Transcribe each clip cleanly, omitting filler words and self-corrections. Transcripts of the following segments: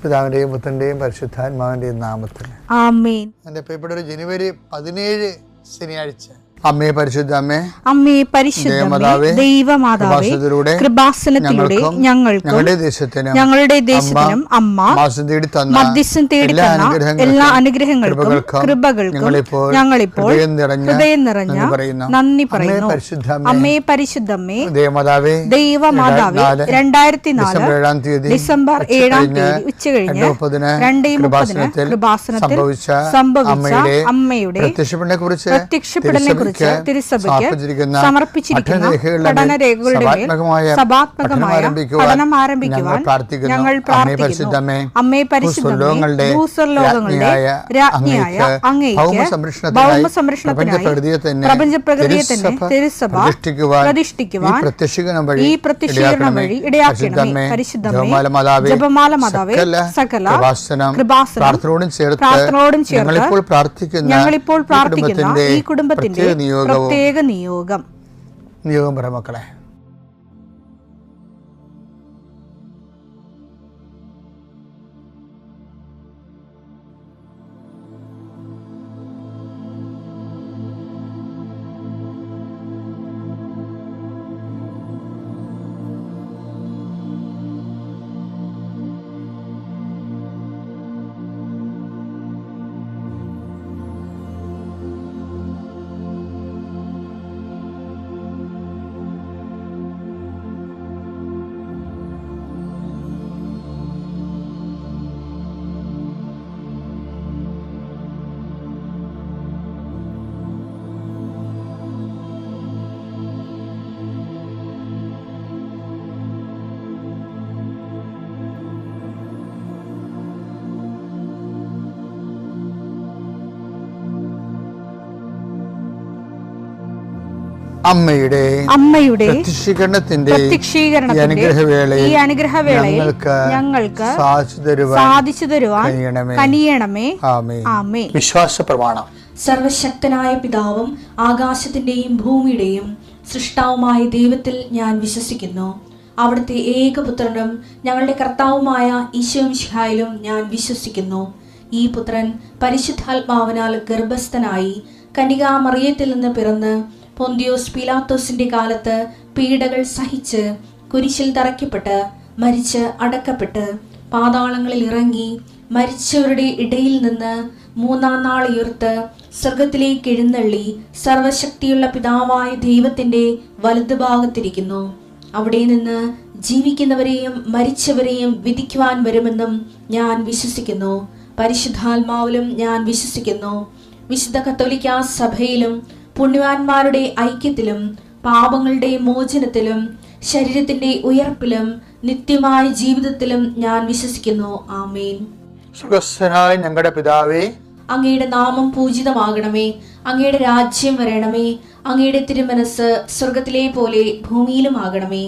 പിതാവിൻ്റെയും പുത്രൻ്റെയും പരിശുദ്ധാത്മാവിൻ്റെയും നാമത്തിൽ ആമേൻ. എൻ്റെ പ്രിയപ്പെട്ട ഒരു ജനുവരി 17 ശനിയാഴ്ച, അമ്മേ പരിശുദ്ധ അമ്മേ, അമ്മേ പരിശുദ്ധമേ, ദൈവമാതാവേ, കൃപാസനത്തിലൂടെ ഞങ്ങൾക്കും ഞങ്ങളുടെ ദേശത്തിനും അമ്മ മധ്യസ്ഥം തേടി തന്ന എല്ലാ അനുഗ്രഹങ്ങൾക്കും കൃപകൾക്കും ഞങ്ങളിപ്പോൾ ഹൃദയം നിറഞ്ഞ നന്ദി പറയുന്നു. അമ്മേ പരിശുദ്ധമേ, ദൈവമാതാവേ, 2004 ഡിസംബർ 7 ഉച്ചകഴിഞ്ഞ് 2:30 കൃപാസനത്തിൽ സംഭവിച്ച അമ്മയുടെ പ്രത്യക്ഷപ്പെടലിനെ കുറിച്ച് തിരുസഭയ്ക്ക് സമർപ്പിച്ചിരിക്കുന്ന പഠനരേഖകളുടെ മേൽ സഭാത്മകമായ പഠനം ആരംഭിക്കുവാൻ ഞങ്ങൾ പ്രാർത്ഥിക്കുന്നു. അമ്മേ പരിശുദ്ധമേ, ഭൂസ്വർലോകങ്ങളുടെ രാജ്ഞിയായ അങ്ങേയ്ക്ക് ഭൗമസംരക്ഷണത്തിനായി പ്രപഞ്ചപ്രകൃതിയെ തന്നെ തിരുസഭ പ്രതിഷ്ഠിക്കുവാൻ ഈ പ്രത്യക്ഷീകരണം വഴി ഇടയാക്കണമേ. പരിശുദ്ധമേ, ജപമാല മാതാവേ, സകല കൃപാസനം പ്രാർത്ഥനയോടും ചേർത്ത് ഞങ്ങളിപ്പോൾ പ്രാർത്ഥിക്കുന്ന ഈ കുടുംബത്തിന്റെ പ്രത്യേക നിയോഗം പറ മക്കളെ. അമ്മയുടെ പ്രത്യക്ഷീകരണത്തിന്റെ ഈ അനുഗ്രഹവേളയിൽ ഞങ്ങൾക്ക് സാധിച്ചു തരുവാൻ കനിയണമേ. ആമേൻ. വിശ്വാസ പ്രമാണം. സർവശക്തനായ പിതാവും ആകാശത്തിന്റെയും ഭൂമിയുടെയും സൃഷ്ടാവുമായ ദൈവത്തിൽ ഞാൻ വിശ്വസിക്കുന്നു. അവിടുത്തെ ഏകപുത്രനും ഞങ്ങളുടെ കർത്താവുമായ ഈശോ മിശിഹായിലും ഞാൻ വിശ്വസിക്കുന്നു. ഈ പുത്രൻ പരിശുദ്ധാത്മാവിനാൽ ഗർഭസ്ഥനായി കന്യകാമറിയത്തിൽ നിന്ന് പിറന്ന് പൊന്തിയോസ് പീലാത്തോസിന്റെ കാലത്ത് പീഡകൾ സഹിച്ച് കുരിശിൽ തറയ്ക്കപ്പെട്ട് മരിച്ച് അടക്കപ്പെട്ട് പാതാളങ്ങളിൽ ഇറങ്ങി മരിച്ചവരുടെ ഇടയിൽ നിന്ന് 3-ാം നാൾ ഉയർത്ത് സ്വർഗത്തിലേക്ക് എഴുന്നള്ളി സർവശക്തിയുള്ള പിതാവായ ദൈവത്തിന്റെ വലതുഭാഗത്തിരിക്കുന്നു. അവിടെ നിന്ന് ജീവിക്കുന്നവരെയും മരിച്ചവരെയും വിധിക്കുവാൻ വരുമെന്നും ഞാൻ വിശ്വസിക്കുന്നു. പരിശുദ്ധാത്മാവിലും ഞാൻ വിശ്വസിക്കുന്നു. വിശുദ്ധ കത്തോലിക്കാ സഭയിലും പുണ്യവാന്മാരുടെ ഐക്യത്തിലും പാപങ്ങളുടെ മോചനത്തിലും ശരീരത്തിന്റെ ഉയർപ്പിലും നിത്യമായ ജീവിതത്തിലും ഞാൻ വിശ്വസിക്കുന്നു. ആമേൻ. സുഖസ്ഥനായ ഞങ്ങളുടെ പിതാവേ, അങ്ങയുടെ നാമം പൂജിതമാകണമേ. അങ്ങയുടെ രാജ്യം വരണമേ. അങ്ങയുടെ തിരുമനസ് സ്വർഗത്തിലെ പോലെ ഭൂമിയിലും ആകണമേ.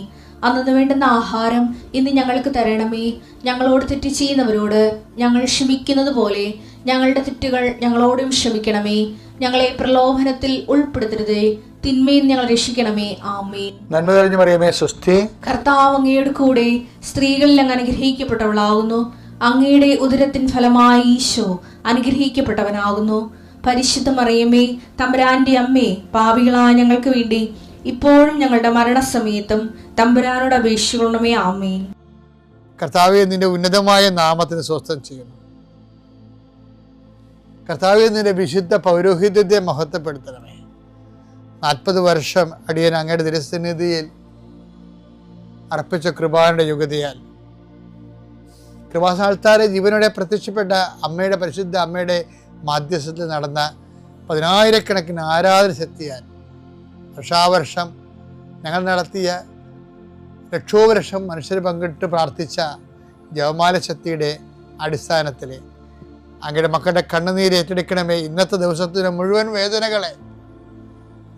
അന്നു വേണ്ടുന്ന ആഹാരം ഇന്ന് ഞങ്ങൾക്ക് തരണമേ. ഞങ്ങളോട് തെറ്റ് ചെയ്യുന്നവരോട് ഞങ്ങൾ ക്ഷമിക്കുന്നത് പോലെ ഞങ്ങളുടെ തെറ്റുകൾ ഞങ്ങളോടും ക്ഷമിക്കണമേ. ഞങ്ങളെ പ്രലോഭനത്തിൽ ഉൾപ്പെടുത്തരുതേ, തിന്മയിൽ ഞങ്ങൾ രക്ഷിക്കണമേ. ആമേൻ. നന്മ നിറഞ്ഞ മറിയമേ, സ്വസ്തി. കർത്താവ് അങ്ങയുടെ കൂടെ സ്ത്രീകളിൽ അങ്ങ് അനുഗ്രഹിക്കപ്പെട്ടവളാകുന്നു. അങ്ങയുടെ ഉദരത്തിൻ ഫലമായി ഈശോ അനുഗ്രഹിക്കപ്പെട്ടവനാകുന്നു. പരിശുദ്ധ മറിയമേ, തമ്പുരാന്റെ അമ്മേ, പാപികളായ ഞങ്ങൾക്ക് വേണ്ടി ഇപ്പോഴും ഞങ്ങളുടെ മരണസമയത്തും തമ്പുരാനോട് അപേക്ഷിക്കണമേ. ആമേൻ. കർത്താവേ, നിന്റെ ഉന്നതമായ നാമത്തിന് സ്വസ്ഥം ചെയ്യുന്നു. കർത്താവേ, നിന്റെ വിശുദ്ധ പൗരോഹിത്യത്തെ മഹത്വപ്പെടുത്തണമേ. 40 വർഷം അടിയൻ അങ്ങയുടെ തിരുസന്നിധിയിൽ അർപ്പിച്ച കൃപാന്റെ യുഗതിയാൽ കൃപാസ്ഥാനത്താരെ ജീവനോടെ പ്രത്യക്ഷപ്പെട്ട അമ്മയുടെ പരിശുദ്ധ അമ്മയുടെ മാധ്യസ്ഥത്തിൽ നടന്ന 10,000-കണക്കിന് ആരാധന ശക്തിയാൽ വർഷാവർഷം ഞങ്ങൾ നടത്തിയ ലക്ഷോപലക്ഷം മനുഷ്യർ പങ്കിട്ട് പ്രാർത്ഥിച്ച ജപമാല ശക്തിയുടെ അടിസ്ഥാനത്തിൽ അങ്ങയുടെ മക്കളുടെ കണ്ണുനീര് ഏറ്റെടുക്കണമേ. ഇന്നത്തെ ദിവസത്തിന് മുഴുവൻ വേദനകളെ,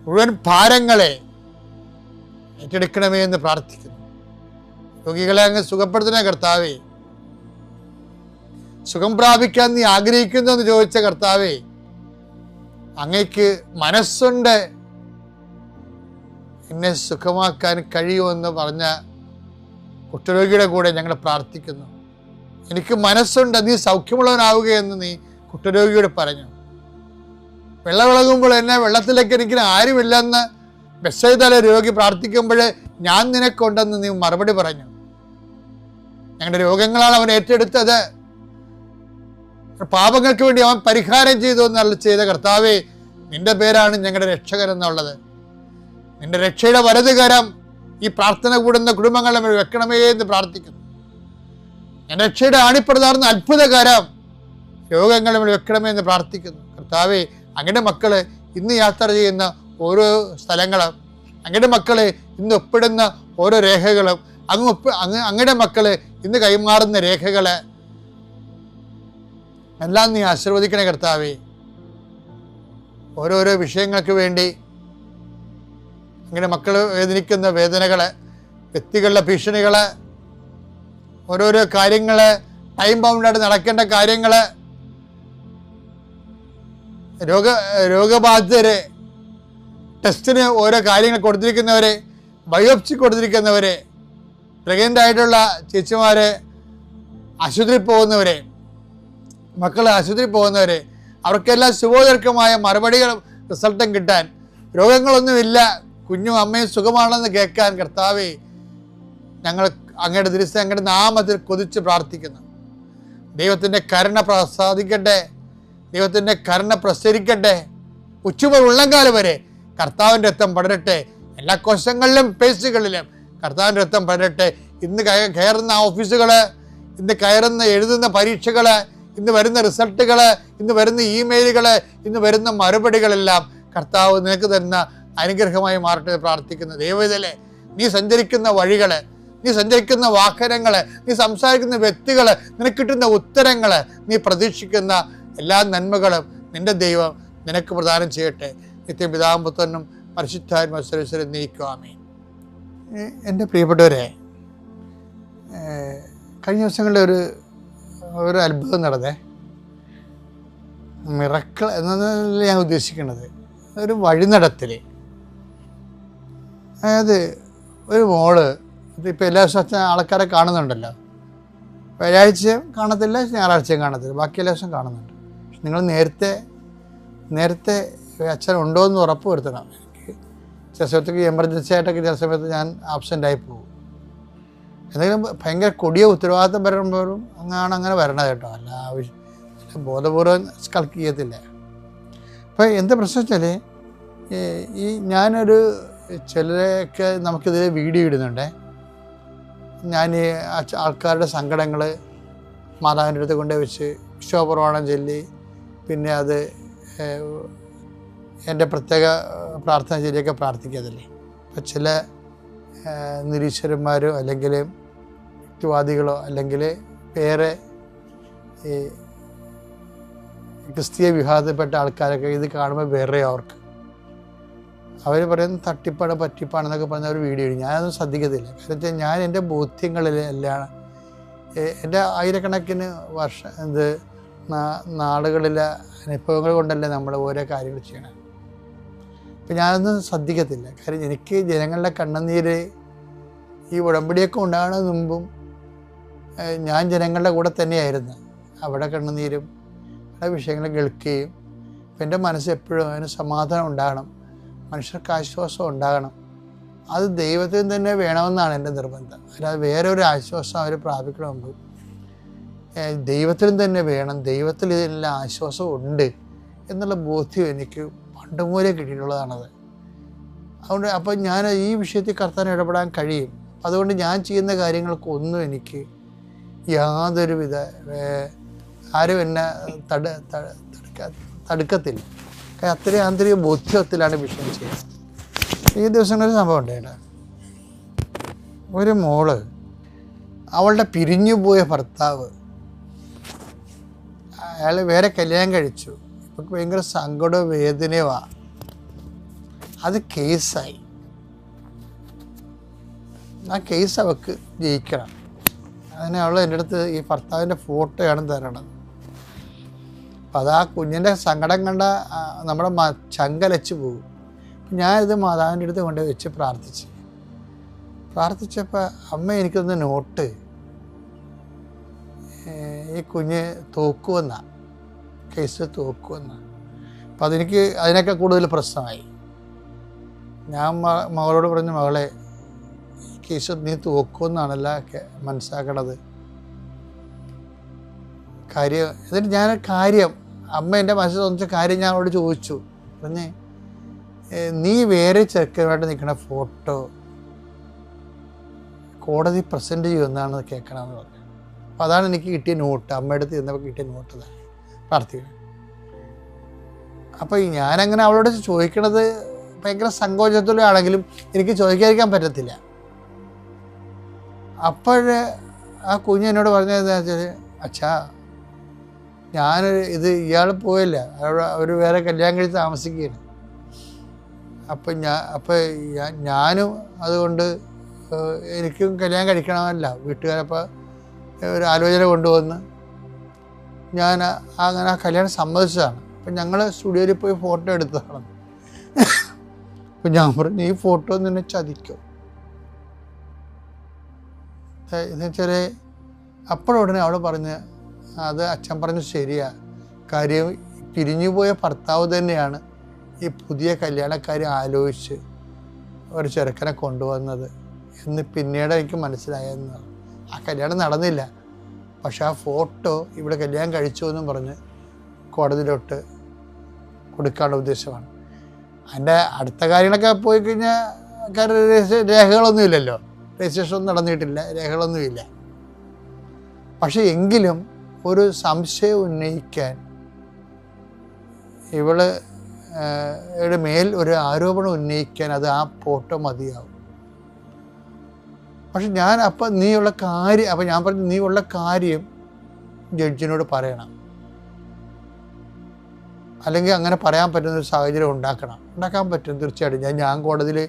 മുഴുവൻ ഭാരങ്ങളെ ഏറ്റെടുക്കണമേ എന്ന് പ്രാർത്ഥിക്കുന്നു. രോഗികളെ അങ്ങ് സുഖപ്പെടുത്തുന്ന കർത്താവേ, സുഖം പ്രാപിക്കാൻ നീ ആഗ്രഹിക്കുന്നു എന്ന് ചോദിച്ച കർത്താവേ, അങ്ങയ്ക്ക് മനസ്സുണ്ട് എന്നെ സുഖമാക്കാൻ കഴിയുമെന്ന് പറഞ്ഞ കുഷ്ഠരോഗിയുടെ കൂടെ ഞങ്ങൾ പ്രാർത്ഥിക്കുന്നു. എനിക്ക് മനസ്സുണ്ട്, നീ സൗഖ്യമുള്ളവനാവുകയെന്ന് നീ കുഷ്ഠരോഗിയോട് പറഞ്ഞു. വെള്ളമിളകുമ്പോൾ എന്നെ വെള്ളത്തിലേക്ക് എനിക്ക് ആരുമില്ലെന്ന് ബെത്സയിദയിലെ രോഗി പ്രാർത്ഥിക്കുമ്പോൾ ഞാൻ നിനക്കുണ്ടെന്ന് നീ മറുപടി പറഞ്ഞു. ഞങ്ങളുടെ രോഗങ്ങളാണ് അവൻ ഏറ്റെടുത്തത്, പാപങ്ങൾക്ക് വേണ്ടി അവൻ പരിഹാരം ചെയ്തു എന്നല്ല ചെയ്ത കർത്താവേ, നിന്റെ പേരാണ് ഞങ്ങളുടെ രക്ഷകൻ എന്നുള്ളത്. നിന്റെ രക്ഷയുടെ വലതുകരം ഈ പ്രാർത്ഥന കൂടുന്ന കുടുംബങ്ങളെ വെക്കണമേ എന്ന് പ്രാർത്ഥിക്കുന്നു. ഞാൻ രക്ഷയുടെ ആണിപ്രതാർന്ന അത്ഭുതകരം രോഗങ്ങളെ വെക്കണമേ എന്ന് പ്രാർത്ഥിക്കുന്നു. കർത്താവേ, അങ്ങയുടെ മക്കള് ഇന്ന് യാത്ര ചെയ്യുന്ന ഓരോ സ്ഥലങ്ങളും, അങ്ങയുടെ മക്കള് ഇന്ന് ഒപ്പിടുന്ന ഓരോ രേഖകളും, അങ്ങയുടെ മക്കള് ഇന്ന് കൈമാറുന്ന രേഖകള് എല്ലാം നീ ആശീർവദിക്കണേ കർത്താവേ. ഓരോരോ വിഷയങ്ങൾക്ക് വേണ്ടി അങ്ങയുടെ മക്കൾ വേദനിക്കുന്ന വേദനകള്, വ്യക്തികളുടെ ഭീഷണികള്, ഓരോരോ കാര്യങ്ങള്, ടൈം ബൗണ്ടായിട്ട് നടക്കേണ്ട കാര്യങ്ങള്, രോഗബാധിതരെ, ടെസ്റ്റിന് ഓരോ കാര്യങ്ങൾ കൊടുത്തിരിക്കുന്നവരെ, ബയോപ്സി കൊടുത്തിരിക്കുന്നവരെ, പ്രഗ്നൻ്റ് ആയിട്ടുള്ള ചേച്ചിമാരെ, ആശുപത്രിയിൽ പോകുന്നവരെ, മക്കൾ ആശുപത്രിയിൽ പോകുന്നവരെ, അവർക്കെല്ലാം ശുഭോദർക്കമായ മറുപടികളും റിസൾട്ടും കിട്ടാൻ, രോഗങ്ങളൊന്നുമില്ല, കുഞ്ഞും അമ്മയും സുഖമാണെന്ന് കേൾക്കാൻ കർത്താവേ, ഞങ്ങൾ അങ്ങയുടെ ദിവസം അങ്ങയുടെ നാമത്തിൽ കൊതിച്ച് പ്രാർത്ഥിക്കുന്നു. ദൈവത്തിൻ്റെ കരുണ പ്രസാദിക്കട്ടെ, ദൈവത്തിൻ്റെ കരുണ പ്രസരിക്കട്ടെ. ഉച്ചമുതൽ ഉള്ളംകാലം വരെ കർത്താവിൻ്റെ രക്തം പടരട്ടെ. എല്ലാ കോശങ്ങളിലും പേശികളിലും കർത്താവിൻ്റെ രക്തം പടരട്ടെ. ഇന്ന് കയറുന്ന ഓഫീസുകൾ, ഇന്ന് കയറുന്ന എഴുതുന്ന പരീക്ഷകൾ, ഇന്ന് വരുന്ന റിസൾട്ടുകൾ, ഇന്ന് വരുന്ന ഇമെയിലുകൾ, ഇന്ന് വരുന്ന മറുപടികളെല്ലാം കർത്താവ് നിനക്ക് തരുന്ന അനുഗ്രഹമായി മാറട്ടെ പ്രാർത്ഥിക്കുന്നു. ദൈവത്തിലെ നീ സഞ്ചരിക്കുന്ന വഴികൾ, നീ സഞ്ചരിക്കുന്ന വാഹനങ്ങൾ, നീ സംസാരിക്കുന്ന വ്യക്തികൾ, നിനക്ക് കിട്ടുന്ന ഉത്തരങ്ങൾ, നീ പ്രതീക്ഷിക്കുന്ന എല്ലാ നന്മകളും നിന്റെ ദൈവം നിനക്ക് പ്രദാനം ചെയ്യട്ടെ. നിത്യപിതാവും പുത്രനും പരിശുദ്ധാത്മാവും സർവ്വസ്വരും നീക്കും. ആമേൻ. എൻ്റെ പ്രിയപ്പെട്ടവരെ, കഴിഞ്ഞ ദിവസങ്ങളിൽ ഒരു അത്ഭുതം നടന്നേ. മിറക്കിൾ എന്നതിൽ ഞാൻ ഉദ്ദേശിക്കുന്നത് ഒരു വഴിനടത്തിൽ. അതായത് ഒരു മോള്, ഇപ്പോൾ എല്ലാ ദിവസവും ആൾക്കാരെ കാണുന്നുണ്ടല്ലോ, വ്യാഴാഴ്ചയും കാണത്തില്ല, ഞായറാഴ്ചയും കാണത്തില്ല, ബാക്കി എല്ലാ ദിവസവും കാണുന്നുണ്ട്. പക്ഷെ നിങ്ങൾ നേരത്തെ അച്ഛൻ ഉണ്ടോ എന്ന് ഉറപ്പ് വരുത്തണം. എനിക്ക് ചില സമയത്തേക്ക് എമർജൻസി ആയിട്ടൊക്കെ ചില സമയത്ത് ഞാൻ ആബ്സെൻ്റായി പോകും. എന്തെങ്കിലും ഭയങ്കര കൊടിയ ഉത്തരവാദിത്തം വരുമ്പോഴും അങ്ങനെ വരണത് കേട്ടോ, അല്ല ആവശ്യം ബോധപൂർവം കൽക്ക് ചെയ്യത്തില്ല. അപ്പോൾ എന്താ പ്രശ്നം വെച്ചാൽ, ഞാനൊരു ചിലരൊക്കെ നമുക്കിതിൽ വീഡിയോ ഇടുന്നുണ്ട്. ഞാൻ ആൾക്കാരുടെ സങ്കടങ്ങൾ മാതാവിൻ്റെ അടുത്ത് കൊണ്ടുപോയി വെച്ച് വിശ്വപ്രമാണം ചൊല്ലി, പിന്നെ അത് എൻ്റെ പ്രത്യേക പ്രാർത്ഥന ചൊല്ലിയൊക്കെ പ്രാർത്ഥിക്കാതല്ലേ. അപ്പോൾ ചില നിരീശ്വരന്മാരോ അല്ലെങ്കിൽ യുക്തിവാദികളോ അല്ലെങ്കിൽ വേറെ ഈ ക്രിസ്തീയ വിഭാഗത്തിൽപ്പെട്ട ആൾക്കാരൊക്കെ ഇത് കാണുമ്പോൾ വേറെ അവർക്ക് അവർ പറയുന്നത് തട്ടിപ്പാണ് പറ്റിപ്പാണെന്നൊക്കെ പറഞ്ഞ ഒരു വീഡിയോ ഇടും. ഞാനതൊന്നും ശ്രദ്ധിക്കത്തില്ല. കാരണം വെച്ചാൽ ഞാൻ എൻ്റെ ബോധ്യങ്ങളിൽ എല്ലാം എൻ്റെ ആയിരക്കണക്കിന് നാളുകളിലെ അനുഭവങ്ങൾ കൊണ്ടല്ലേ നമ്മൾ ഓരോ കാര്യങ്ങൾ ചെയ്യണം. അപ്പം ഞാനൊന്നും ശ്രദ്ധിക്കത്തില്ല. കാര്യം എനിക്ക് ജനങ്ങളുടെ കണ്ണുനീര് ഈ ഉടമ്പടിയൊക്കെ ഉണ്ടാകുന്നതിന് മുമ്പും ഞാൻ ജനങ്ങളുടെ കൂടെ തന്നെയായിരുന്നു. അവിടെ കണ്ണുനീരും അവിടെ വിഷയങ്ങൾ കേൾക്കുകയും, അപ്പം എൻ്റെ മനസ്സ് എപ്പോഴും അതിന് സമാധാനം ഉണ്ടാകണം, മനുഷ്യർക്ക് ആശ്വാസം ഉണ്ടാകണം. അത് ദൈവത്തിൽ തന്നെ വേണമെന്നാണ് എൻ്റെ നിർബന്ധം. അല്ലാതെ വേറെ ഒരു ആശ്വാസം അവർ പ്രാപിക്കണമെങ്കിൽ ദൈവത്തിലും തന്നെ വേണം. ദൈവത്തിൽ ഇതിനെല്ലാം ആശ്വാസം ഉണ്ട് എന്നുള്ള ബോധ്യം എനിക്ക് പണ്ട് മൂലം കിട്ടിയിട്ടുള്ളതാണത്. അതുകൊണ്ട് അപ്പം ഞാൻ ഈ വിഷയത്തിൽ കർത്താൻ ഇടപെടാൻ കഴിയും. അതുകൊണ്ട് ഞാൻ ചെയ്യുന്ന കാര്യങ്ങൾക്കൊന്നും എനിക്ക് യാതൊരുവിധ ആരും എന്നെ തടുക്കത്തില്ല. അത്രയും ആന്തരിക ബോധ്യത്തിലാണ് വിഷയം ചെയ്യുന്നത്. ഈ ദിവസങ്ങളിൽ സംഭവം ഉണ്ടായിട്ടാ, ഒരു മോള് അവളുടെ പിരിഞ്ഞുപോയ ഭർത്താവ്, അയാൾ വേറെ കല്യാണം കഴിച്ചു. ഇപ്പം ഭയങ്കര സങ്കടവും വേദനയുമാണ്. അത് കേസായി. ആ കേസ് അവൾക്ക് ജയിക്കണം. അതിന് അവൾ എൻ്റെ അടുത്ത് ഈ ഭർത്താവിൻ്റെ ഫോട്ടോയാണ് തരണത്. അപ്പം അത് ആ കുഞ്ഞിൻ്റെ സങ്കടം കണ്ട നമ്മുടെ ചങ്കലച്ച് പോകും. ഞാനിത് മാതാവിൻ്റെ അടുത്ത് കൊണ്ട് വെച്ച് പ്രാർത്ഥിച്ചപ്പോൾ അമ്മ എനിക്കൊന്ന് നോട്ട് ഈ കുഞ്ഞ് തോക്കുമെന്നാണ്, കേസ് തോക്കുമെന്നാണ്. അപ്പം അതെനിക്ക് അതിനൊക്കെ കൂടുതൽ പ്രശ്നമായി. ഞാൻ മകളോട് പറഞ്ഞു, മകളെ കേസ് നീ തോക്കുമെന്നാണല്ല മനസ്സിലാക്കണത് കാര്യം. എന്നിട്ട് ഞാൻ കാര്യം അമ്മ എൻ്റെ മനസ്സിൽ തോന്നിച്ച കാര്യം ഞാൻ അവളോട് ചോദിച്ചു. പറഞ്ഞേ, നീ വേറെ ചെറുക്കനുമായിട്ട് നിൽക്കുന്ന ഫോട്ടോ കോടതി പ്രസൻറ്റ് ചെയ്യുമെന്നാണ് കേൾക്കണമെന്ന് പറഞ്ഞു. അപ്പോൾ അതാണ് എനിക്ക് കിട്ടിയ നോട്ട്, അമ്മയുടെ അടുത്ത് ചെന്നപ്പോൾ കിട്ടിയ നോട്ട് അതാണ് പ്രാർത്ഥിക്കുന്നത്. അപ്പോൾ ഞാനങ്ങനെ അവളോട് ചോദിക്കണത് ഭയങ്കര സങ്കോചത്തിലാണെങ്കിലും എനിക്ക് ചോദിക്കാതിരിക്കാൻ പറ്റത്തില്ല. അപ്പോൾ ആ കുഞ്ഞ് എന്നോട് പറഞ്ഞതെന്ന് വെച്ചാൽ, അച്ഛാ ഇത് ഇയാൾ പോയില്ല, അവർ വേറെ കല്യാണം കഴിച്ച് താമസിക്കുകയാണ്. ഞാനും അതുകൊണ്ട് എനിക്കും കല്യാണം കഴിക്കണമല്ല. വീട്ടുകാരപ്പോൾ ഒരു ആലോചന കൊണ്ടുവന്ന് ഞാൻ അങ്ങനെ ആ കല്യാണം സമ്മതിച്ചതാണ്. അപ്പം ഞങ്ങൾ സ്റ്റുഡിയോയിൽ പോയി ഫോട്ടോ എടുത്തതാണ്. അപ്പം ഞാൻ പറഞ്ഞു, ഈ ഫോട്ടോ നിന്നെ ചതിക്കും എന്ന് വെച്ചാൽ അപ്പോഴുടനെ അവൾ പറഞ്ഞ്, അത് അച്ഛൻ പറഞ്ഞു ശരിയാ, കാര്യം പിരിഞ്ഞു പോയ ഭർത്താവ് തന്നെയാണ് ഈ പുതിയ കല്യാണക്കാരി ആലോചിച്ച് ഒരു ചെറുക്കനെ കൊണ്ടുവന്നത് എന്ന് പിന്നീട് എനിക്ക് മനസ്സിലായെന്ന്. ആ കല്യാണം നടന്നില്ല, പക്ഷെ ആ ഫോട്ടോ ഇവിടെ കല്യാണം കഴിച്ചു എന്നും പറഞ്ഞ് കോടതിയിലോട്ട് കൊടുക്കാനുള്ള ഉദ്ദേശമാണ്. അതിൻ്റെ അടുത്ത കാര്യങ്ങളൊക്കെ പോയി കഴിഞ്ഞാൽ രേഖകളൊന്നുമില്ലല്ലോ, രജിസ്ട്രേഷൻ ഒന്നും നടന്നിട്ടില്ല, രേഖകളൊന്നുമില്ല. പക്ഷെ എങ്കിലും ഒരു സംശയം ഉന്നയിക്കാൻ ഇവളുടെ മേൽ ഒരു ആരോപണം ഉന്നയിക്കാൻ അത് ആ ഫോട്ടോ മതിയാവും. പക്ഷെ ഞാൻ ഞാൻ പറഞ്ഞു, നീ ഉള്ള കാര്യം ജഡ്ജിനോട് പറയണം, അല്ലെങ്കിൽ അങ്ങനെ പറയാൻ പറ്റുന്നൊരു സാഹചര്യം ഉണ്ടാക്കാൻ പറ്റും തീർച്ചയായിട്ടും. ഞാൻ കോടതിയിൽ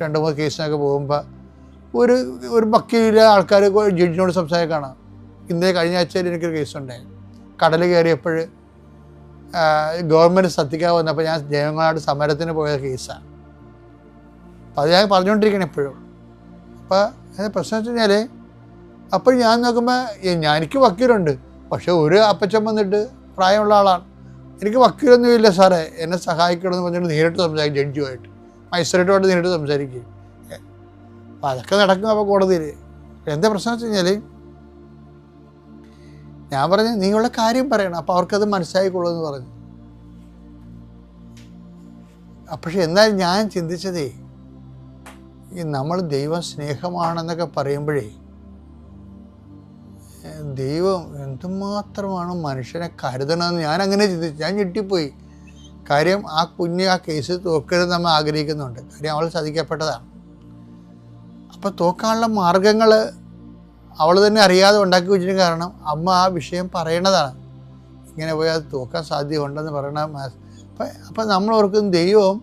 2-3 കേസിനൊക്കെ പോകുമ്പോൾ ഒരു വക്കീലിലെ ആൾക്കാർ ജഡ്ജിനോട് സംസാരിക്കണം. ഇന്നലെ കഴിഞ്ഞ ആഴ്ചയിൽ എനിക്കൊരു കേസുണ്ടായി. കടൽ കയറിയപ്പോൾ ഗവൺമെൻറ് ശ്രദ്ധിക്കാതെ വന്നപ്പോൾ ഞാൻ ജനങ്ങളോട് സമരത്തിന് പോയ കേസാണ്. അപ്പോൾ അത് ഞാൻ പറഞ്ഞുകൊണ്ടിരിക്കണം എപ്പോഴും. അപ്പോൾ അതിന് പ്രശ്നം വെച്ച് കഴിഞ്ഞാൽ അപ്പോൾ ഞാൻ നോക്കുമ്പോൾ എനിക്ക് വക്കീലുണ്ട്, പക്ഷെ ഒരു അപ്പച്ചൻ വന്നിട്ട് പ്രായമുള്ള ആളാണ്, എനിക്ക് വക്കീലൊന്നുമില്ല സാറേ, എന്നെ സഹായിക്കണമെന്ന് പറഞ്ഞിട്ട് നേരിട്ട് സംസാരിക്കും, ജഡ്ജിയുമായിട്ട് മജിസ്ട്രേറ്റുമായിട്ട് നേരിട്ട് സംസാരിക്കും. അപ്പോൾ അതൊക്കെ നടക്കും. അപ്പോൾ കോടതിയിൽ എന്താ പ്രശ്നം വെച്ച് കഴിഞ്ഞാൽ ഞാൻ പറഞ്ഞു, നീയുള്ള കാര്യം പറയണം, അപ്പോൾ അവർക്കത് മനസ്സിലായിക്കൊള്ളൂ എന്ന് പറഞ്ഞു. പക്ഷെ എന്നാൽ ഞാൻ ചിന്തിച്ചതേ, ഈ നമ്മൾ ദൈവം സ്നേഹമാണെന്നൊക്കെ പറയുമ്പോഴേ ദൈവം എന്തുമാത്രമാണ് മനുഷ്യനെ കരുതണമെന്ന് ഞാൻ അങ്ങനെ ചിന്തിച്ചു. ഞാൻ ഞെട്ടിപ്പോയി. കാര്യം ആ കേസ് തോക്കരുത് നമ്മൾ ആഗ്രഹിക്കുന്നുണ്ട്. കാര്യം അവൾ ചതിക്കപ്പെട്ടതാണ്. അപ്പോൾ തോക്കാനുള്ള മാർഗങ്ങൾ അവൾ തന്നെ അറിയാതെ ഉണ്ടാക്കി വെച്ചിട്ട്, കാരണം അമ്മ ആ വിഷയം പറയണതാണ്, ഇങ്ങനെ പോയി അത് തോക്കാൻ സാധ്യതയുണ്ടെന്ന് പറയണ. അപ്പം നമ്മൾ ഓർക്കും ദൈവം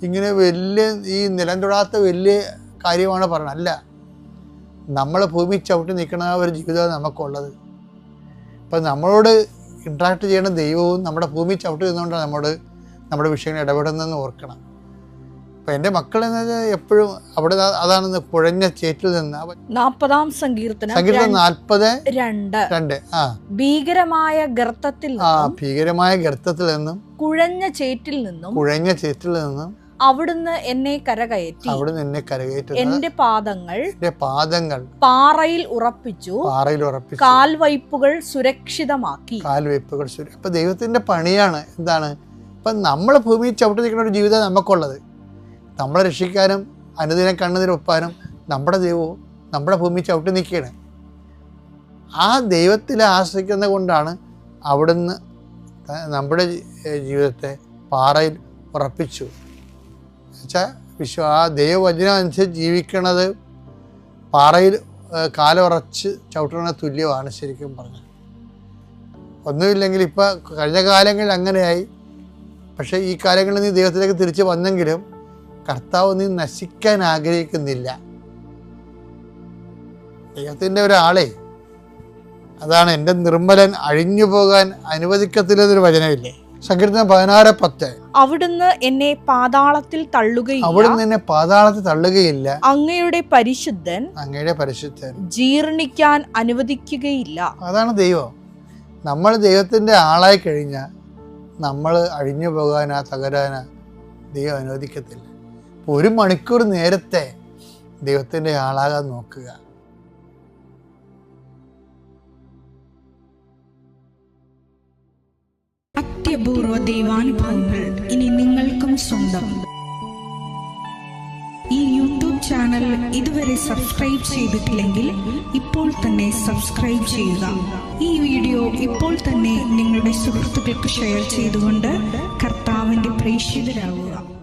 ഇങ്ങനെ വലിയ ഈ നിലം തൊടാത്ത വലിയ കാര്യമാണ് പറയണത്. അല്ല, നമ്മൾ ഭൂമി ചവിട്ടി നിൽക്കുന്ന ഒരു ജീവിതമാണ് നമുക്കുള്ളത്. അപ്പം നമ്മളോട് ഇൻട്രാക്ട് ചെയ്യുന്ന ദൈവവും നമ്മുടെ ഭൂമി ചവിട്ടി നിന്നുകൊണ്ടാണ് നമ്മുടെ വിഷയങ്ങൾ ഇടപെടുന്നതെന്ന് ഓർക്കണം. അപ്പം എൻ്റെ മക്കൾ എന്ന് വെച്ചാൽ എപ്പോഴും അവിടെ അതാണ് കുഴഞ്ഞ ചേറ്റിൽ നിന്ന് 40-ാം സങ്കീർത്തനം 40:2 ഭീകരമായ ഗർത്തത്തിൽ നിന്നും കുഴഞ്ഞ ചേറ്റിൽ നിന്നും അവിടുന്ന് എന്നെ കരകയറ്റി എന്റെ പാദങ്ങൾ പാറയിൽ ഉറപ്പിച്ചു കാൽവയ്പുകൾ സുരക്ഷിതമാക്കി. അപ്പൊ ദൈവത്തിന്റെ പണിയാണ് എന്താണ്? ഇപ്പം നമ്മൾ ഭൂമിയിൽ ചവിട്ടി നിൽക്കുന്ന ഒരു ജീവിതം നമുക്കുള്ളത്. നമ്മളെ രക്ഷിക്കാനും അനുദിനം കണ്ണുനീരൊപ്പാനും നമ്മുടെ ദൈവവും നമ്മുടെ ഭൂമി ചവിട്ടി നിൽക്കുകയാണ്. ആ ദൈവത്തിൽ ആശ്രയിക്കുന്നത് കൊണ്ടാണ് അവിടുന്ന് നമ്മുടെ ജീവിതത്തെ പാറയിൽ ഉറപ്പിച്ചു. എന്നുവെച്ചാൽ ആ ദൈവവചനം അനുസരിച്ച് ജീവിക്കണത് പാറയിൽ കാലുറച്ച് ചവിട്ടണ തുല്യമാണ് ശരിക്കും പറഞ്ഞത്. ഒന്നുമില്ലെങ്കിൽ ഇപ്പം കഴിഞ്ഞ കാലങ്ങളിൽ അങ്ങനെയായി. പക്ഷേ ഈ കാലങ്ങളിൽ നീ ദൈവത്തിലേക്ക് തിരിച്ച് വന്നെങ്കിലും കർത്താവ് നീ നശിക്കാൻ ആഗ്രഹിക്കുന്നില്ല. ദൈവത്തിൻ്റെ ഒരാളെ അതാണ് എൻ്റെ നിർമ്മലൻ അഴിഞ്ഞു പോകാൻ അനുവദിക്കത്തില്ലെന്നൊരു വചനമില്ലേ? സങ്കീർത്തനം 16:10. അവിടുന്ന് എന്നെ പാതാളത്തിൽ തള്ളുകയില്ല. അങ്ങയുടെ പരിശുദ്ധൻ ജീർണിക്കാൻ അനുവദിക്കുകയില്ല. അതാണ് ദൈവം. നമ്മൾ ദൈവത്തിന്റെ ആളായി കഴിഞ്ഞാൽ നമ്മൾ അഴിഞ്ഞു പോകാനാ തകരാനാ ദൈവം അനുവദിക്കത്തില്ല. 1 മണിക്കൂർ നേരത്തെ ദൈവത്തിന്റെ ആളാകാൻ നോക്കുക. അത്യപൂർവ ദൈവാനുഭവങ്ങൾ ഇനി നിങ്ങൾക്കും സ്വന്തം. ഈ യൂട്യൂബ് ചാനൽ ഇതുവരെ സബ്സ്ക്രൈബ് ചെയ്തിട്ടില്ലെങ്കിൽ ഇപ്പോൾ തന്നെ സബ്സ്ക്രൈബ് ചെയ്യുക. ഈ വീഡിയോ ഇപ്പോൾ തന്നെ നിങ്ങളുടെ സുഹൃത്തുക്കൾക്ക് ഷെയർ ചെയ്തുകൊണ്ട് കർത്താവിന്റെ പ്രേക്ഷിതരാകുക.